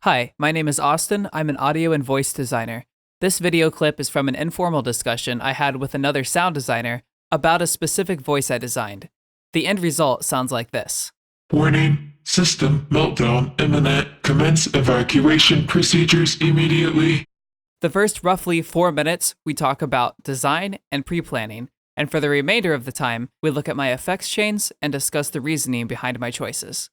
Hi, my name is Austin. I'm an audio and voice designer. This video clip is from an informal discussion I had with another sound designer about a specific voice I designed. The end result sounds like this. Warning, system meltdown imminent. Commence evacuation procedures immediately. The first roughly 4 minutes, we talk about design and pre-planning, and for the remainder of the time, we look at my effects chains and discuss the reasoning behind my choices.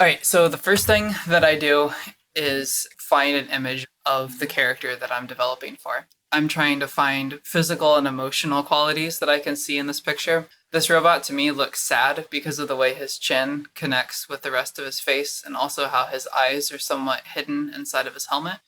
Alright, so the first thing that I do is find an image of the character that I'm developing for. I'm trying to find physical and emotional qualities that I can see in this picture. This robot to me looks sad because of the way his chin connects with the rest of his face, and also how his eyes are somewhat hidden inside of his helmet.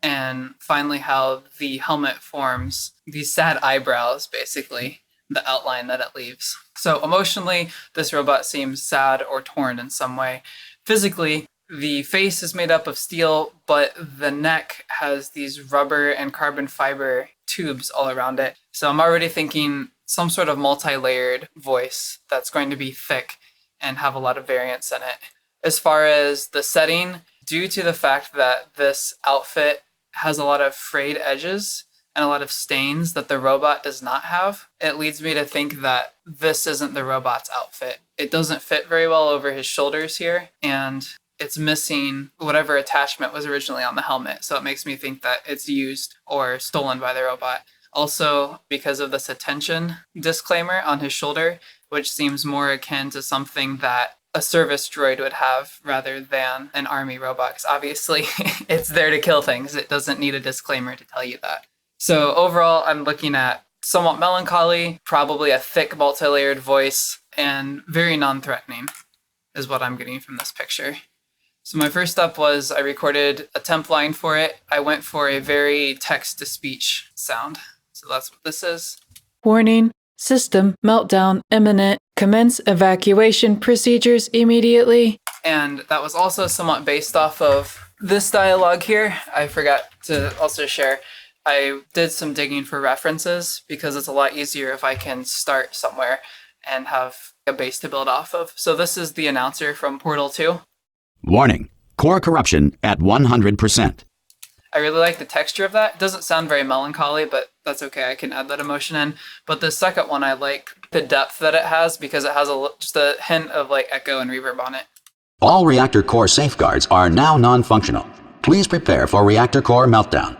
And finally, how the helmet forms these sad eyebrows, basically, the outline that it leaves. So emotionally, this robot seems sad or torn in some way. Physically, the face is made up of steel, but the neck has these rubber and carbon fiber tubes all around it. So I'm already thinking some sort of multi-layered voice that's going to be thick and have a lot of variance in it. As far as the setting, due to the fact that this outfit has a lot of frayed edges and a lot of stains that the robot does not have, it leads me to think that this isn't the robot's outfit. It doesn't fit very well over his shoulders here, and it's missing whatever attachment was originally on the helmet, so it makes me think that it's used or stolen by the robot. Also, because of this attention disclaimer on his shoulder, which seems more akin to something that a service droid would have rather than an army robot, because obviously it's there to kill things. It doesn't need a disclaimer to tell you that. So overall, I'm looking at somewhat melancholy, probably a thick multi-layered voice, and very non-threatening is what I'm getting from this picture. So my first step was I recorded a temp line for it. I went for a very text-to-speech sound. So that's what this is. Warning, system meltdown imminent. Commence evacuation procedures immediately. And that was also somewhat based off of this dialogue here. I forgot to also share. I did some digging for references because it's a lot easier if I can start somewhere and have a base to build off of. So this is the announcer from Portal 2. Warning, core corruption at 100%. I really like the texture of that. It doesn't sound very melancholy, but that's okay. I can add that emotion in. But the second one, I like the depth that it has because it has just a hint of like echo and reverb on it. All reactor core safeguards are now non-functional. Please prepare for reactor core meltdown.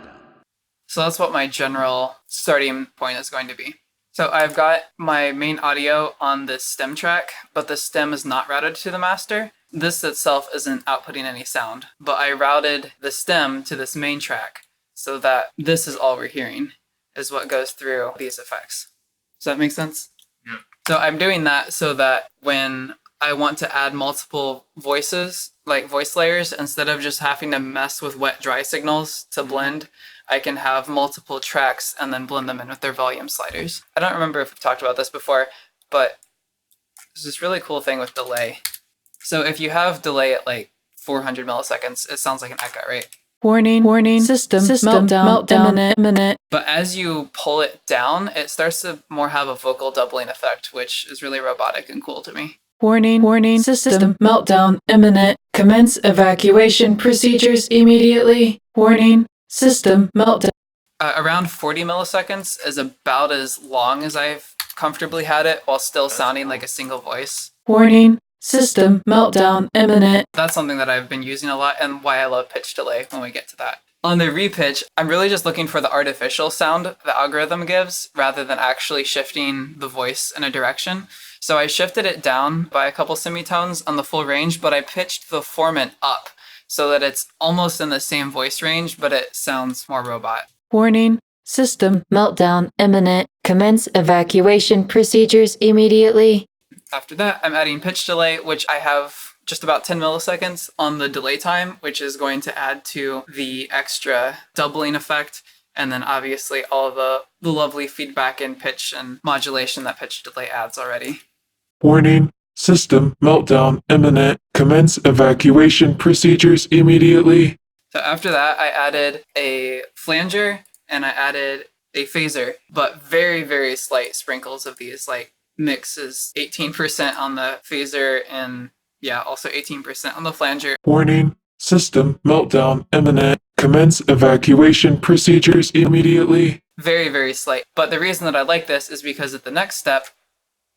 So that's what my general starting point is going to be. So I've got my main audio on this stem track, but the stem is not routed to the master. This itself isn't outputting any sound, but I routed the stem to this main track so that this is all we're hearing, is what goes through these effects. Does that make sense? Yeah. So I'm doing that so that when I want to add multiple voices, like voice layers, instead of just having to mess with wet dry signals to blend, I can have multiple tracks and then blend them in with their volume sliders. I don't remember if we've talked about this before, but there's this really cool thing with delay. So if you have delay at like 400 milliseconds, it sounds like an echo, right? Warning, system meltdown imminent. But as you pull it down, it starts to more have a vocal doubling effect, which is really robotic and cool to me. Warning, system meltdown imminent. Commence evacuation procedures immediately. Warning, system meltdown. Around 40 milliseconds is about as long as I've comfortably had it while still sounding like a single voice. Warning, system meltdown imminent. That's something that I've been using a lot and why I love pitch delay when we get to that. On the repitch, I'm really just looking for the artificial sound the algorithm gives rather than actually shifting the voice in a direction. So I shifted it down by a couple semitones on the full range, but I pitched the formant up so that it's almost in the same voice range, but it sounds more robot. Warning, system meltdown imminent. Commence evacuation procedures immediately. After that, I'm adding pitch delay, which I have just about 10 milliseconds on the delay time, which is going to add to the extra doubling effect. And then obviously all the lovely feedback in pitch and modulation that pitch delay adds already. Warning, system meltdown imminent. Commence evacuation procedures immediately. So after that, I added a flanger and I added a phaser, but very, very slight sprinkles of these, like mixes 18% on the phaser and yeah, also 18% on the flanger. Warning, system meltdown imminent. Commence evacuation procedures immediately. Very, very slight. But the reason that I like this is because at the next step,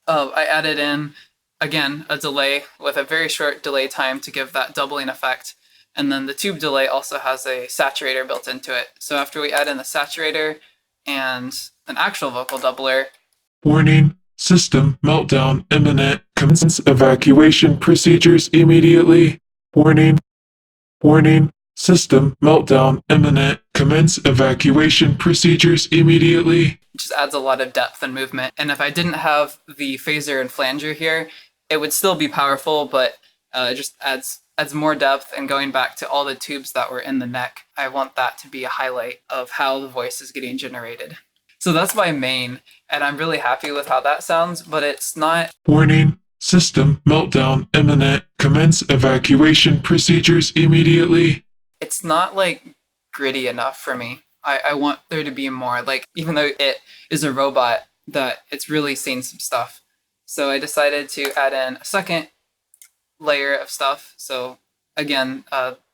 I added in, again, a delay with a very short delay time to give that doubling effect. And then the tube delay also has a saturator built into it. So after we add in the saturator and an actual vocal doubler. Warning, system meltdown imminent. Commence evacuation procedures immediately. Warning, warning, system meltdown imminent. Commence evacuation procedures immediately. Just adds a lot of depth and movement. And if I didn't have the phaser and flanger here, it would still be powerful, but it just adds more depth. And going back to all the tubes that were in the neck, I want that to be a highlight of how the voice is getting generated. So that's my main, and I'm really happy with how that sounds, but it's not... Warning, system meltdown imminent. Commence evacuation procedures immediately. It's not like gritty enough for me. I want there to be more, like, even though it is a robot, that it's really seen some stuff. So I decided to add in a second layer of stuff. So again,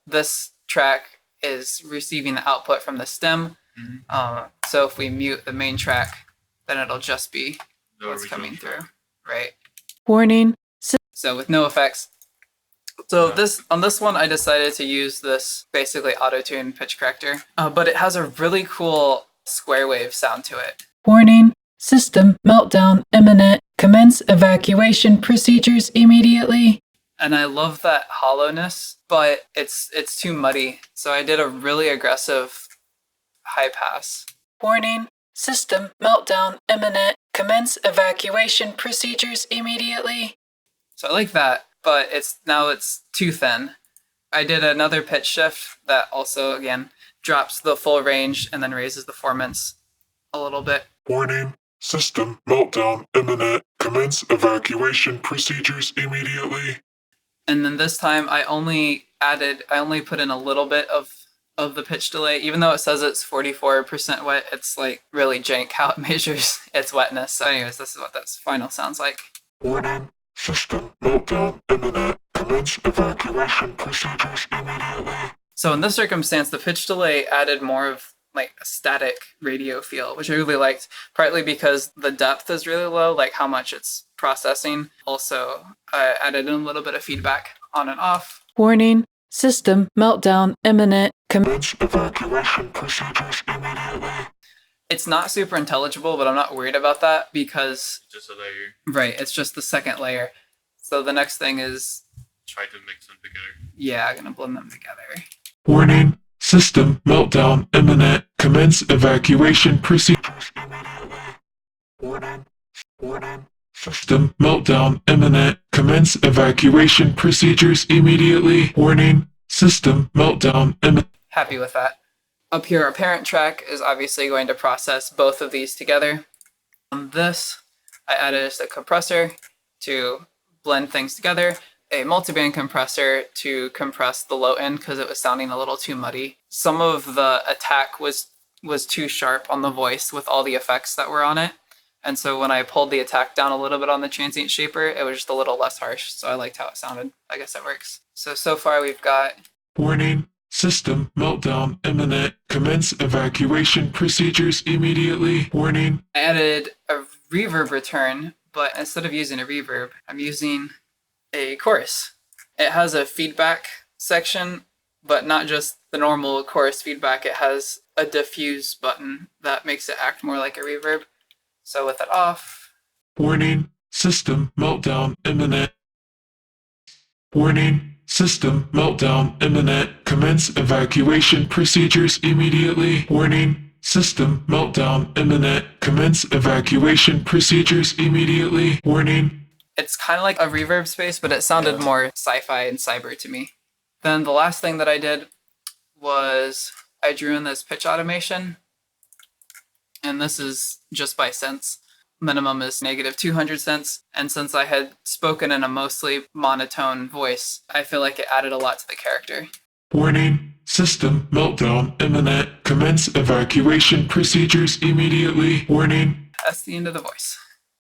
this track is receiving the output from the stem. So if we mute the main track, then it'll just be what's coming through, right? Warning. So with no effects. So on this one, I decided to use this basically auto-tune pitch corrector, but it has a really cool square wave sound to it. Warning. System meltdown imminent. Commence evacuation procedures immediately. And I love that hollowness, but it's too muddy. So I did a really aggressive high pass. Warning. System meltdown imminent. Commence evacuation procedures immediately. So I like that, but it's too thin. I did another pitch shift that also, again, drops the full range and then raises the formants a little bit. Warning, system meltdown imminent. Commence evacuation procedures immediately. And then this time I only put in a little bit of the pitch delay. Even though it says it's 44% wet, it's like really jank how it measures its wetness. So anyways, this is what that final sounds like. Warning, system meltdown imminent. Commence evacuation procedures immediately. So in this circumstance, the pitch delay added more of like a static radio feel, which I really liked, partly because the depth is really low, like how much it's processing. Also, I added in a little bit of feedback on and off. Warning. System meltdown imminent. Commence evacuation procedures immediately. It's not super intelligible, but I'm not worried about that because... Just a layer. Right, it's just the second layer. So the next thing is... Try to mix them together. Yeah, I'm gonna blend them together. Warning, system meltdown imminent. Commence evacuation procedures immediately. Warning, warning, system meltdown imminent. Commence evacuation procedures immediately. Warning, system meltdown imminent. Happy with that. Up here, our parent track is obviously going to process both of these together. On this, I added just a compressor to blend things together, a multiband compressor to compress the low end because it was sounding a little too muddy. Some of the attack was too sharp on the voice with all the effects that were on it. And so when I pulled the attack down a little bit on the transient shaper, it was just a little less harsh. So I liked how it sounded. I guess it works. So far we've got... Warning, system meltdown imminent. Commence evacuation procedures immediately. Warning. I added a reverb return, but instead of using a reverb, I'm using a chorus. It has a feedback section, but not just the normal chorus feedback. It has a diffuse button that makes it act more like a reverb. So with it off... Warning, system meltdown imminent. Warning, system meltdown imminent. Commence evacuation procedures immediately. Warning, system meltdown imminent. Commence evacuation procedures immediately. Warning. It's kind of like a reverb space, but it sounded more sci-fi and cyber to me. Then the last thing that I did was I drew in this pitch automation. And this is just by cents. Minimum is -200 cents. And since I had spoken in a mostly monotone voice, I feel like it added a lot to the character. Warning, system meltdown imminent. Commence evacuation procedures immediately. Warning. That's the end of the voice.